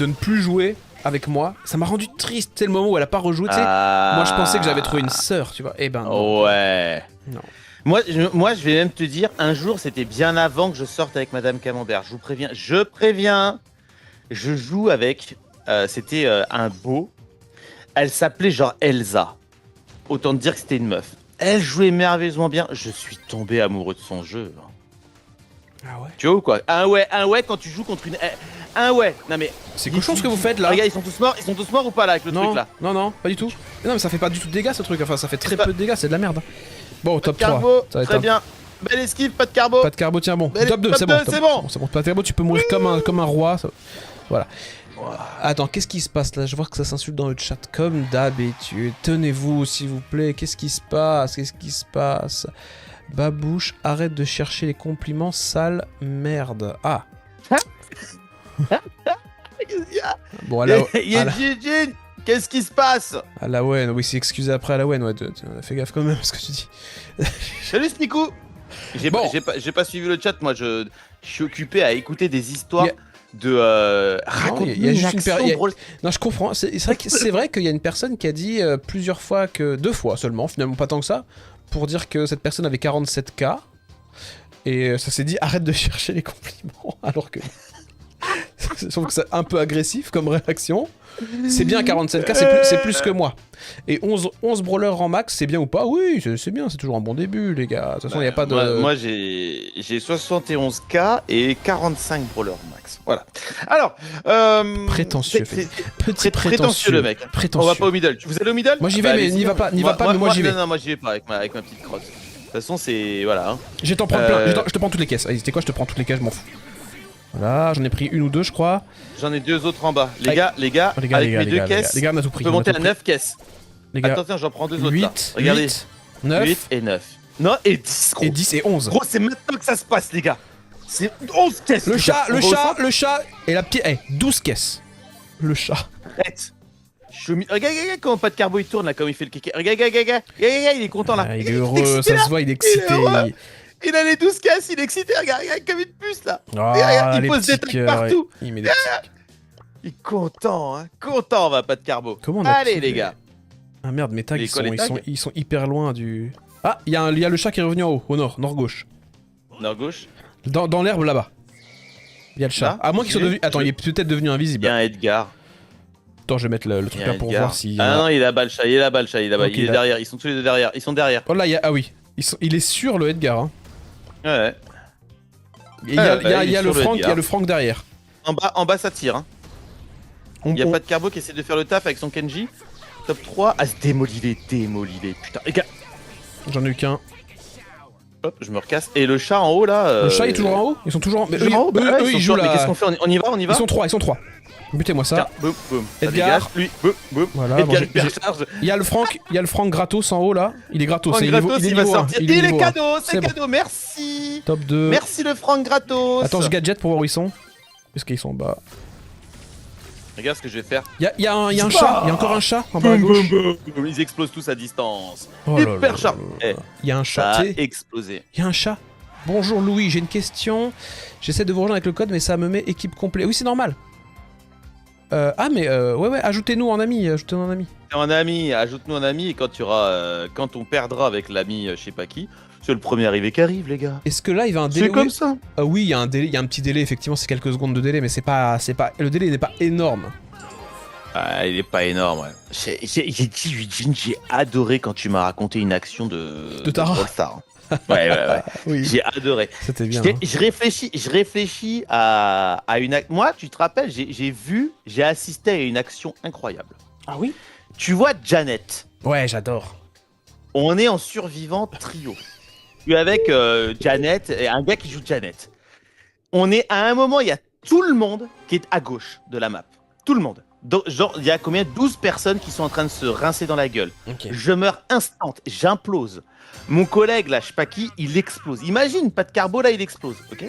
ne plus jouer avec moi. Ça m'a rendu triste, c'est le moment où elle a pas rejoué, tu sais. Moi je pensais que j'avais trouvé une sœur, tu vois. Eh ben non. Ouais. Non. Moi, je vais même te dire, un jour, c'était bien avant que je sorte avec Madame Camembert. Je vous préviens. Je joue avec... c'était un beau. Elle s'appelait genre Elsa. Autant te dire que c'était une meuf. Elle jouait merveilleusement bien. Je suis tombé amoureux de son jeu. Ah ouais. Tu vois ou quoi? Un ouais quand tu joues contre une... Un ouais. Non mais... C'est cochon ce que vous faites là. Regarde, ils sont tous morts ou pas là avec le truc là? Non, pas du tout. Non mais ça fait pas du tout de dégâts ce truc, enfin ça fait très peu de dégâts, c'est de la merde. Bon, top 3. Carbo, très bien. Belle esquive, pas de carbo. Pas de carbo, tiens bon. Top 2, c'est bon. C'est bon, pas de carbo, tu peux mourir comme un roi. Ça... Voilà. Wow. Attends, qu'est-ce qui se passe là? Je vois que ça s'insulte dans le chat comme d'habitude. Tenez-vous s'il vous plaît, qu'est-ce qui se passe? Babouche, arrête de chercher les compliments, sale merde. Ah. Bon, alors. Qu'est-ce qui se passe? Alawen, oui, c'est excusé après Alawen, ouais, fais gaffe quand même à ce que tu dis. Salut Smikou. J'ai pas suivi le chat, moi je suis occupé à écouter des histoires de raconter une action. Non, je comprends, c'est vrai qu'il y a une personne qui a dit plusieurs fois que... 2 fois seulement, finalement pas tant que ça, pour dire que cette personne avait 47K, et ça s'est dit arrête de chercher les compliments, alors que... Je trouve que c'est un peu agressif comme réaction. C'est bien 47K, c'est plus que moi. Et 11 brawlers en max, c'est bien ou pas? Oui, c'est bien, c'est toujours un bon début, les gars. De toute façon, il n'y a pas de... Moi j'ai 71K et 45 brawlers max. Voilà. Alors... Prétentieux. Petit prétentieux le mec. Prétentieux. On va pas au middle. Vous allez au middle? Moi j'y vais, mais n'y va pas, mais moi j'y vais. Non, moi j'y vais pas avec ma petite crotte. De toute façon, c'est... Voilà. Hein. Je vais t'en prendre plein, je te prends toutes les caisses. Allez, c'était quoi? Je te prends toutes les caisses, je m'en fous. Voilà, j'en ai pris 1 ou 2 je crois. J'en ai 2 autres en bas. Les gars, avec mes 2 caisses, les gars, on a tout pris. On peut monter à 9 caisses. Les gars, attention, j'en prends 2 autres 8, là. Regardez. 8, 9. 8 et 9. Non, et 10 gros. Et 10 et 11. Gros, c'est maintenant que ça se passe les gars. C'est 11 caisses. Le chat et la petite... 12 caisses. Le chat. Arrête. Regarde comment pas de carbo il tourne là, comme il fait le kéké. Regarde, il est content là. Il est heureux, ça se voit, il est excité. Il a les 12 caisses, il est excité, regarde comme une puce là. Oh, il pose des trucs partout. Il met des petits... Il est content, hein. Content, va pas de carbo. Comment on a Allez les gars. Ah merde, mes tags, ils sont hyper loin du... Ah, il y a le chat qui est revenu en haut, au nord-gauche. Nord-gauche. Dans l'herbe là-bas. Il y a le chat. Là, à moins qu'il soit devenu... Attends, il est peut-être devenu invisible. Il y a un Edgar. Attends, je vais mettre le truc là pour voir si... Ah non, il est là-bas le chat, il est là-bas le chat, il est derrière. Ils sont tous les deux derrière, ils sont derrière. Oh là, ah oui. Il est sur le Edgar, hein. Ouais. Il y a le Franck derrière. En bas ça tire, hein. Il y a pas de carbo qui essaie de faire le taf avec son Kenji. Top 3. Ah, démolilé. Putain, les gars. J'en ai eu qu'un. Hop, je me recasse. Et le chat en haut là. Le chat est toujours en haut? Ils sont toujours en... haut. Eux, ils jouent là. Mais qu'est-ce qu'on fait? On y va? Ils sont 3. Butez-moi ça. Tiens, boum, boum. Edgar. Lui, boum. Voilà, Edgar, il y a le Franck gratos en haut là. Il est gratos. Il va sortir. Il est cadeau, c'est cadeau. Merci. Top 2. Merci le Franck gratos. Attends, je gadget pour voir où ils sont. Est-ce qu'ils sont en bas? Regarde ce que je vais faire. Il y a un chat, il y a encore un chat en bas à gauche. Ils explosent tous à distance. Oh hyper chat. Il y a un chat. Ça a explosé. Il y a un chat. Bonjour Louis, j'ai une question. J'essaie de vous rejoindre avec le code, mais ça me met équipe complet. Oui, c'est normal. Ouais, ajoutez-nous en ami. En ami, ajoute-nous en ami et quand on perdra avec l'ami, je sais pas qui, c'est le premier arrivé qui arrive, les gars. Est-ce que là il va un délai? C'est comme ça. Oui, il y a un délai, il y a un petit délai, effectivement, c'est quelques secondes de délai, mais c'est pas, le délai n'est pas énorme. Ah, il est pas énorme, ouais. J'ai dit, Eugene, j'ai adoré quand tu m'as raconté une action de Tara. Brawl Stars. Ouais. Oui, J'ai adoré. c'était bien. Je réfléchis à une. Moi, tu te rappelles, j'ai assisté à une action incroyable. Ah oui? Tu vois, Janet, Ouais, j'adore. on est en survivant trio. Tu es avec Janet et un gars qui joue Janet. On est à un moment, il y a tout le monde qui est à gauche de la map. Tout le monde. Donc, genre, il y a combien? 12 personnes qui sont en train de se rincer dans la gueule. Ok. Je meurs instant, j'implose. Mon collègue, là, je sais pas qui, il explose. Imagine, pas de carbo, là, il explose, ok?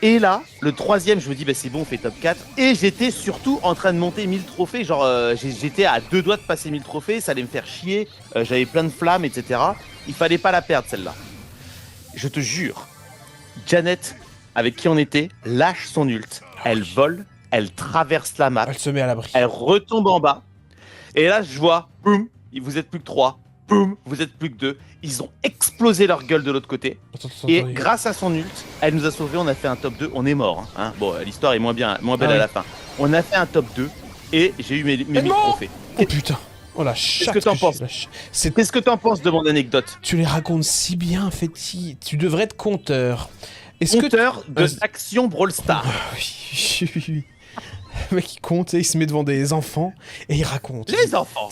Et là, le troisième, je me dis, bah, c'est bon, on fait top 4. Et j'étais surtout en train de monter 1000 trophées. Genre, j'étais à 2 doigts de passer 1000 trophées, ça allait me faire chier. J'avais plein de flammes, etc. Il fallait pas la perdre, celle-là. Je te jure, Janet, avec qui on était, lâche son ult. Elle vole, elle traverse la map, Elle se met à l'abri. elle retombe en bas. Et là, je vois, boum, vous êtes plus que 3. Boum, vous êtes plus que 2. Ils ont explosé leur gueule de l'autre côté. Et grâce à son ult, elle nous a sauvés. On a fait un top 2. On est mort. Hein. Bon, l'histoire est moins belle à la fin. On a fait un top 2 et j'ai eu mes 1000 trophées. Oh putain. Oh la chatte. Qu'est-ce que t'en penses? Qu'est-ce que t'en penses de mon anecdote? Tu les racontes si bien, Fetty. Tu devrais être conteur. Conteur de Action Brawl Stars. Oui. Le mec il compte, il se met devant des enfants et il raconte. Les enfants.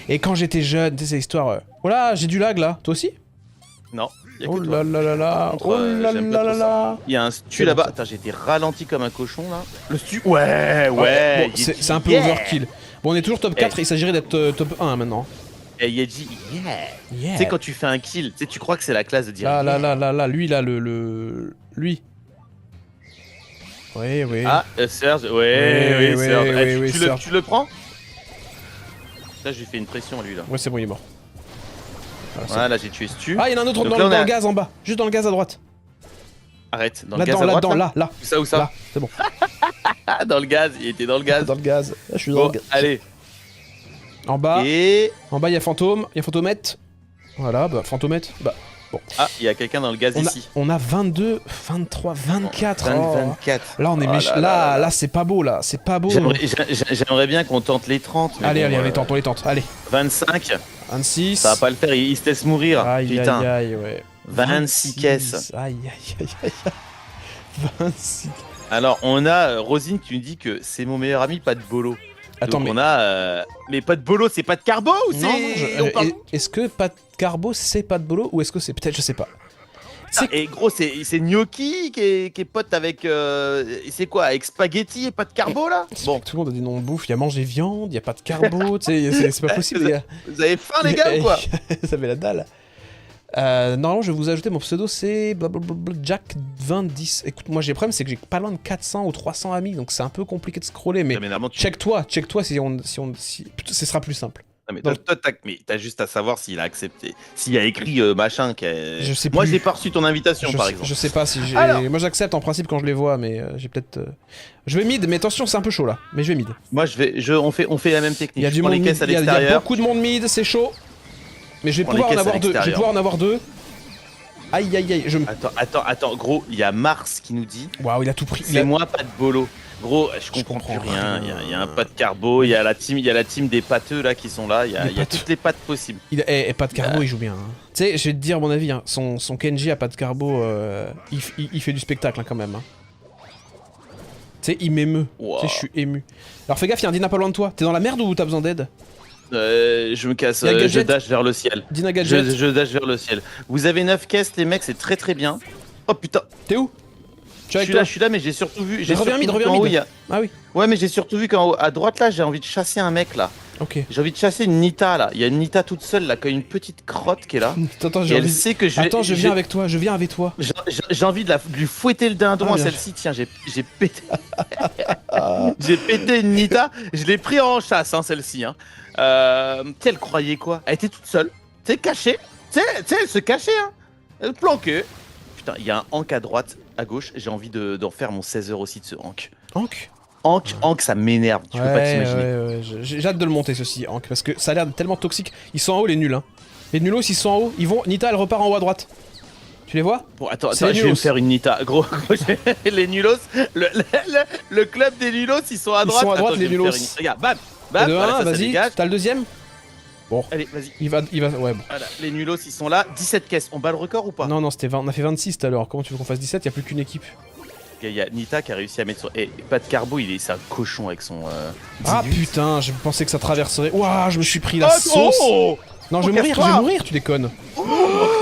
Et quand j'étais jeune, tu sais, c'est l'histoire. Oh là, j'ai du lag là, toi aussi? Non. Oh là là là là. Contre, Oh là là là là. Il y a un stu là-bas. Attends, j'ai été ralenti comme un cochon là. Le stu. Ouais. Bon, c'est un peu overkill. Bon, on est toujours top 4, il s'agirait d'être top 1 maintenant. Et il a dit yeah. Tu sais, quand tu fais un kill, tu crois que c'est la classe de dire. Là, lui là, lui. Oui. Ah, Serge, oui, Serge. Oui, Serge. Tu le prends? Là, j'ai fait une pression à lui là. Ouais, c'est bon, il est mort. Voilà, j'ai tué Stu. Ah, il y en a un autre dans le gaz en bas, juste dans le gaz à droite. Arrête, dans le gaz à droite. Là. Où ça? Là, c'est bon. Dans le gaz, il était dans le gaz. Dans le gaz. Là, je suis dans le gaz. Allez. En bas. Et. En bas, il y a Fantôme, il y a Fantomette. Voilà, bah, Fantomette. Bah, bon. Ah, il y a quelqu'un dans le gaz ici. On a 22, 23, 24. 24. Là, on est méchant. Là, c'est pas beau, là. C'est pas beau. J'aimerais bien qu'on tente les 30. Allez, on les tente. Allez. 25. 26. Ça va pas le faire, il se laisse mourir. Putain. Aïe, ouais. 26 caisses. Aïe. 26. Alors, on a Rosine qui nous dit que c'est mon meilleur ami, pas de bolo. Attends, donc, on a. Mais pas de bolo, c'est pas de carbo ou c'est. Non, est-ce que pas de carbo, c'est pas de bolo ou est-ce que c'est. Peut-être, je sais pas. Et gros, c'est Gnocchi qui est pote avec. C'est quoi? Avec spaghetti et pas de carbo là? Bon. Tout le monde a des noms de bouffe. Il y a manger viande, il y a pas de carbo. Tu sais, c'est pas possible, les gars. Vous avez faim, les gars, ou quoi? Ça avait la dalle. Normalement, je vais vous ajouter mon pseudo, c'est Jack2010. Écoute, moi j'ai le problème, c'est que j'ai pas loin de 400 ou 300 amis, donc c'est un peu compliqué de scroller. Mais check-toi si ce sera plus simple. Non, mais t'as juste à savoir s'il a accepté, s'il a écrit machin. Je sais plus. Moi, j'ai pas reçu ton invitation, par exemple. Je sais pas si j'ai. Moi, j'accepte en principe quand je les vois, mais j'ai peut-être. Je vais mid, mais attention, c'est un peu chaud là. Mais je vais mid. Moi, on fait la même technique. Il y a du monde. Il y a beaucoup de monde mid, c'est chaud. Mais je vais pouvoir en avoir deux. Je vais pouvoir en avoir deux. Aïe. Attends, gros, il y a Mars qui nous dit. Waouh, il a tout pris. C'est moi, pas de bolo. Gros, je comprends plus rien. Il y a un pas de carbo, il y a la team des pâteux là qui sont là. Il y a toutes les pâtes possibles. Et pas de carbo, il joue bien. Hein. Tu sais, je vais te dire mon avis. Hein, son Kenji a pas de carbo. Il fait du spectacle hein, quand même. Hein. Tu sais, il m'émeut. Wow. Tu sais, je suis ému. Alors fais gaffe, il y a un Dina pas loin de toi. T'es dans la merde ou t'as besoin d'aide? Je me casse, je dash vers le ciel. Dina Gadget. Je dash vers le ciel. Vous avez 9 caisses, les mecs, c'est très bien. Oh putain. T'es où? Je suis là, mais j'ai surtout vu. Reviens mid. Ah oui. Ouais, mais j'ai surtout vu qu'en haut, à droite là, j'ai envie de chasser un mec là. Ok. J'ai envie de chasser une Nita là. Il y a une Nita toute seule là, qui a une petite crotte qui est là. Attends, sait que je viens avec toi. J'ai envie de lui fouetter le dindon à celle-ci. Tiens, j'ai pété. J'ai pété une Nita. Je l'ai pris en chasse, hein, celle-ci. Hein. Elle croyait quoi? Elle était toute seule. Tu sais, cachée. Tu sais, elle se cachait. Hein. Elle planquait. Putain, il y a un Hank à droite, à gauche. J'ai envie d'en faire mon 16 heures aussi de ce Hank. Hank, ça m'énerve. Tu peux pas t'imaginer. Ouais. J'ai hâte de le monter ceci, Hank, parce que ça a l'air tellement toxique. Ils sont en haut, les nuls. Hein. Les nulos, ils sont en haut. Ils vont. Nita, elle repart en haut à droite. Tu les vois? Bon, attends, je vais me faire une Nita. Gros, les nulos, le club des nulos, ils sont à droite. Ils sont à droite, les nulos. Regarde, bam. Bam, Et de voilà, 1, ça vas-y, dégage. t'as le deuxième? Bon, Allez, vas-y. ouais, bon. Voilà, les nulos, ils sont là. 17 caisses. On bat le record ou pas? Non, non, on a fait 26 tout à l'heure. Comment tu veux qu'on fasse 17? Y a plus qu'une équipe. Il y a Nita qui a réussi à mettre sur. Et pas de carbo, c'est un cochon avec son. Ah 18. putain, je pensais que ça traverserait. Ouah, je me suis pris la Oh, sauce. oh Non, je vais mourir, tu déconnes. Oh,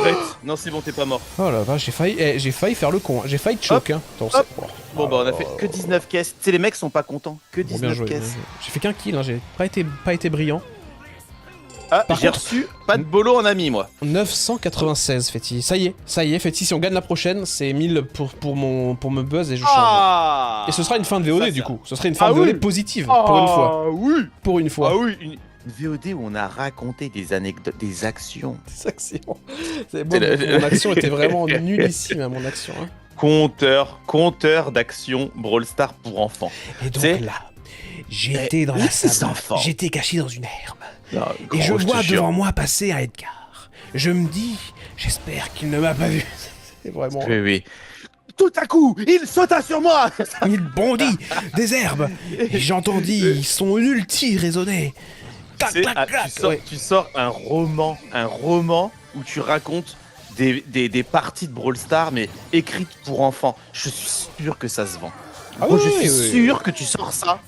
arrête. Non, c'est bon, t'es pas mort. Oh la vache, j'ai failli faire le con. Hein. J'ai failli choke, hein. Attends, hop. oh. Bon, bah, on a fait que 19 caisses. Tu sais, les mecs sont pas contents. Que Bon, 19 bien joué, bien caisses. joué. J'ai fait qu'un kill, hein. J'ai pas été brillant. Ah, Par j'ai contre- reçu pas de bolo en ami, moi. 996, Fetty. Ça y est, Fetty, si on gagne la prochaine, c'est 1000 pour me buzz et je change. Ah. Et ce sera une fin de VOD Ça, du ça. coup. Ce sera une fin Ah de VOD oui. positive, pour une fois. Ah oui. Pour une fois. Ah oui, une VOD où on a raconté des anecdotes, des actions. Des actions. C'est Mon action était vraiment nullissime, hein, mon action. Hein. Compteur d'actions Brawl Stars pour enfants. Et donc C'est- là, j'étais dans la les salle. enfants. J'étais caché dans une herbe. Non, Et je gros, te vois jure. devant moi passer un Edgar. Je me dis, j'espère qu'il ne m'a pas vu. C'est vraiment... Oui, oui. Tout à coup, il sauta sur moi. Il bondit des herbes. Et j'entendis son ulti résonner. Tac, C'est- tac, ah, tac. Ouais. tu sors un roman où tu racontes des parties de Brawl Stars, mais écrites pour enfants. Je suis sûr que ça se vend. Ah Gros, oui, je suis oui, sûr que tu sors ça.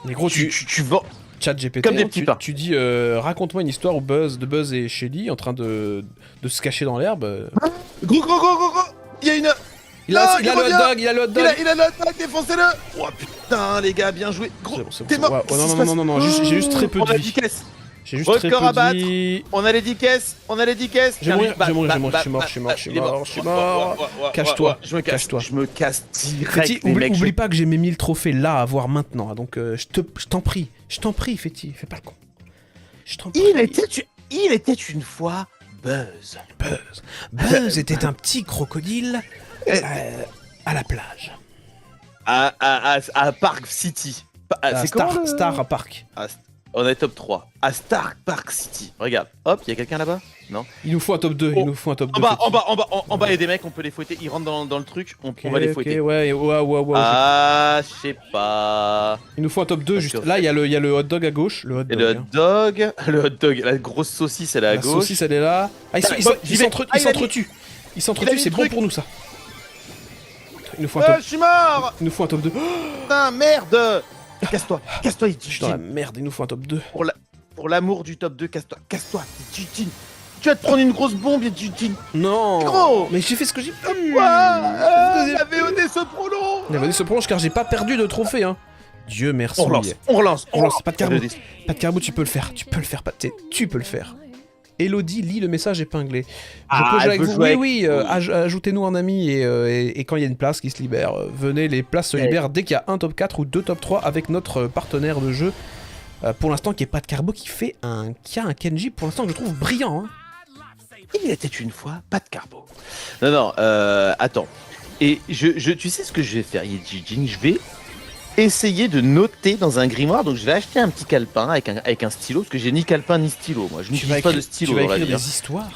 Mais gros, Tu vends. Chat GPT, Comme des petits pains. tu dis raconte-moi une histoire où Buzz et Shelly en train de se cacher dans l'herbe. Gros. Il y a une. Il a Non, le hot revient. dog, il a le hot dog. Il a le hot dog, défoncez-le. Oh putain, les gars, bien joué. Gros, C'est bon, t'es mort. ouais, non, j'ai juste très peu On de a vie. 10 caisses. J'ai juste très peu Record à battre. de vie. On a les 10 caisses. Je vais mourir, je suis mort. Cache-toi, Je me casse. cache-toi. Je me casse direct. Fetty, les mecs, oublie pas que j'ai mes 1000 trophées là à voir maintenant. Donc je t'en prie, Fetty, fais pas le con. Je t'en prie. Il était une fois Buzz. Buzz était un petit crocodile à la plage. À Park City. C'est comment Star à Park. On est top 3. À Star Park City. Regarde. Hop, il y a quelqu'un là-bas? Non. Il nous faut un top 2, Oh. il nous faut un top 2. En bas, il y a des mecs, on peut les fouetter. Ils rentrent dans le truc, on va les fouetter. Ouais. Ah, je sais pas. Il nous faut un top 2 Parce juste. que- Là, il y a le hot dog à gauche. Le hot Et dog. le hot dog, la grosse saucisse, elle est à La gauche. saucisse, elle est là. Ah, J'y vais. ils s'entretuent. Ils Il a s'entretuent, mis c'est le bon truc. pour nous ça. Il nous faut un top. Je suis mort. Il nous faut un top 2. Putain, merde. Casse-toi, Je suis dans la merde, il nous faut un top 2. Pour l'amour du top 2, casse-toi, Eugene. Tu vas te prendre une grosse bombe, Eugene. Non. Gros. Mais j'ai fait ce que j'ai pu. La VOD se prolonge. La VOD se prolonge car j'ai pas perdu de trophée, hein. Dieu merci. On relance. Pas de carbo. Pas de carbo, tu peux le faire, Pathé. Tu peux le faire. Elodie lit le message épinglé. Je peux jouer avec vous. Oui, ajoutez-nous en ami et quand il y a une place qui se libère, venez, les places se libèrent dès qu'il y a un top 4 ou deux top 3 avec notre partenaire de jeu. Pour l'instant, qui est pas de carbo, qui a un Kenji pour l'instant que je trouve brillant. Hein. Il était une fois pas de carbo. Non, attends. Et tu sais ce que je vais faire, Eugene? Je vais essayer de noter dans un grimoire. Donc je vais acheter un petit calepin avec un stylo, parce que j'ai ni calepin ni stylo. Moi, je n'utilise pas de stylo Tu vas dans la écrire vie. des histoires.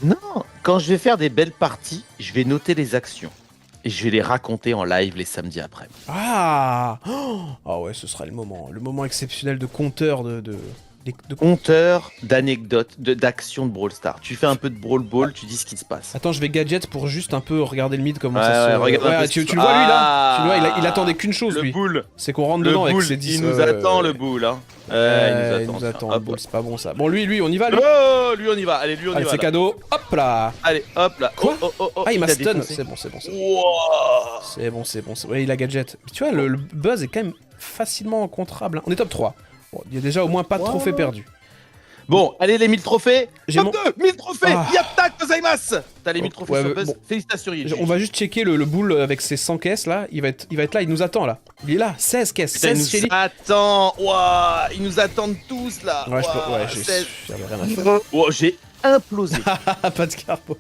Non, quand je vais faire des belles parties, je vais noter les actions. Et je vais les raconter en live les samedis après. Ah ouais, ce sera le moment exceptionnel de compteur de Compteur d'anecdotes, d'actions de Brawl Stars. Tu fais un peu de Brawl Ball, tu dis ce qui se passe. Attends, je vais gadget pour juste un peu regarder le mid comment Ouais, ça se... regarde un peu tu ce le vois lui là Ah. Tu le vois, il attendait qu'une chose Le lui. boule, C'est qu'on rentre le dedans avec boule, ses 10. il nous attend le boule. Hein. Il nous tiens. attend, Hop. le boule, c'est pas bon ça. Bon, lui, on y va lui. Oh, lui on y va. Allez, lui on y Allez, va. c'est là. cadeau. Hop là. Allez, hop là. Quoi Oh, Ah, il m'a t'a stun. défoncé. C'est bon. Wow. C'est bon. Ouais, il a gadget. Mais tu vois, le buzz est quand même facilement rencontrable. Hein. On est top 3. Bon, il y a déjà au moins pas de trophée perdu. Bon, allez les 1000 trophées. J'ai Top 2, 1000 trophées. Ah. Yatta gozaimasu. T'as les 1000 trophées Ouais, sur Buzz. bon. Félicitations, Eugene. On va juste checker le boule avec ses 100 caisses là. Il va être là, il nous attend là. Il est là, 16 caisses. Putain, il 16 chez nous lui. attend. Ouah, ils nous attendent tous là. Ouais, Ouah, j'ai 16. j'avais rien à faire. Oh, j'ai implosé. Pas de carbo.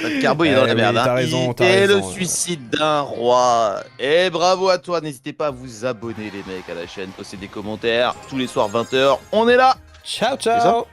Le carbo il est dans la oui, merde. t'as Hein. raison, Et le raison. suicide d'un roi. Et bravo à toi. N'hésitez pas à vous abonner les mecs à la chaîne, poster des commentaires tous les soirs 20h. On est là. Ciao, ça ciao.